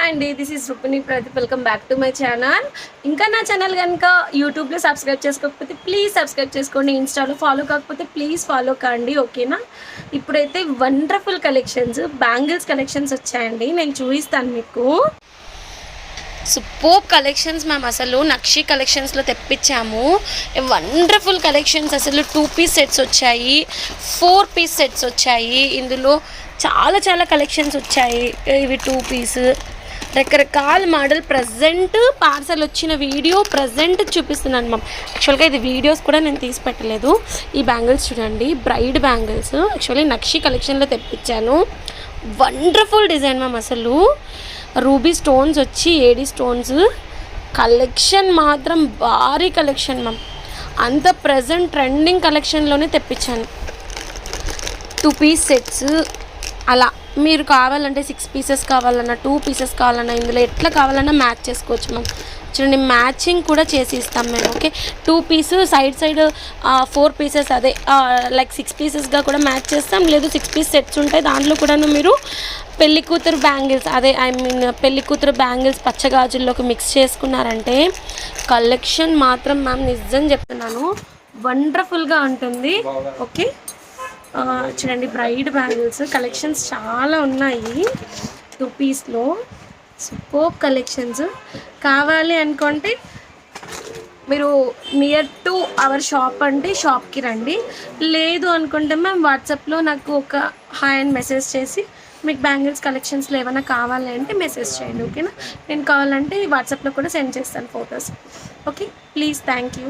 Hi అండి, this is Rukmini Pradeep. Welcome back to my channel. ఇంకా నా ఛానల్ కనుక యూట్యూబ్లో సబ్స్క్రైబ్ చేసుకోకపోతే ప్లీజ్ సబ్స్క్రైబ్ చేసుకోండి. ఇన్స్టాలో ఫాలో కాకపోతే ప్లీజ్ ఫాలో కాండి, ఓకేనా? ఇప్పుడైతే వండర్ఫుల్ కలెక్షన్స్, బ్యాంగిల్స్ కలెక్షన్స్ వచ్చాయండి. నేను చూపిస్తాను మీకు. Super collections ma'am. అసలు నక్షి కలెక్షన్స్లో తెప్పించాము. Wonderful collections. అసలు 2 పీస్ సెట్స్ వచ్చాయి, 4 పీస్ సెట్స్ వచ్చాయి. ఇందులో చాలా కలెక్షన్స్ వచ్చాయి. ఇవి 2 పీస్ రకరకాల మోడల్. ప్రజెంట్ పార్సల్ వచ్చిన వీడియో ప్రజెంట్ చూపిస్తున్నాను మ్యామ్. యాక్చువల్గా ఇది వీడియోస్ కూడా నేను తీసి పెట్టలేదు. ఈ బ్యాంగిల్స్ చూడండి, బ్రైడ్ బ్యాంగిల్స్. యాక్చువల్లీ నక్షి కలెక్షన్లో తెప్పించాను. Wonderful design ma'am. అసలు రూబీ స్టోన్స్ వచ్చి ఏడీ స్టోన్స్ కలెక్షన్ మాత్రం భారీ కలెక్షన్ మ్యామ్. అంత ప్రజెంట్ ట్రెండింగ్ కలెక్షన్లోనే తెప్పించాను. 2 పీస్ సెట్స్ అలా మీరు కావాలంటే 6 పీసెస్ కావాలన్నా 2 పీసెస్ కావాలన్నా ఇందులో ఎట్లా కావాలన్నా మ్యాచ్ చేసుకోవచ్చు మ్యామ్. చూడండి, మ్యాచింగ్ కూడా చేసి ఇస్తాం మేము. ఓకే, 2 పీస్ సైడ్ 4 పీసెస్, అదే లైక్ 6 పీసెస్గా కూడా మ్యాచ్ చేస్తాం. లేదు 6 పీస్ సెట్స్ ఉంటాయి, దాంట్లో కూడా మీరు పెళ్లి కూతురు బ్యాంగిల్స్, అదే పెళ్లి కూతురు బ్యాంగిల్స్ పచ్చగాజుల్లోకి మిక్స్ చేసుకున్నారంటే కలెక్షన్ మాత్రం మ్యామ్ నిజం చెప్తున్నాను వండర్ఫుల్గా ఉంటుంది. ఓకే, చూడండి, బ్రైడ్ బ్యాంగిల్స్ కలెక్షన్స్ చాలా ఉన్నాయి. 2 పీస్లో సూపర్ కలెక్షన్స్. కావాలి అనుకుంటే మీరు నియర్ టు అవర్ షాప్ అంటే షాప్కి రండి. లేదు అనుకుంటే మ్యామ్ వాట్సాప్లో నాకు ఒక హాయ్ అని మెసేజ్ చేసి మీకు బ్యాంగిల్స్ కలెక్షన్స్లో ఏమైనా కావాలి అంటే మెసేజ్ చేయండి, ఓకేనా? నేను కావాలంటే వాట్సాప్లో కూడా సెండ్ చేస్తాను photos. Okay, please, thank you.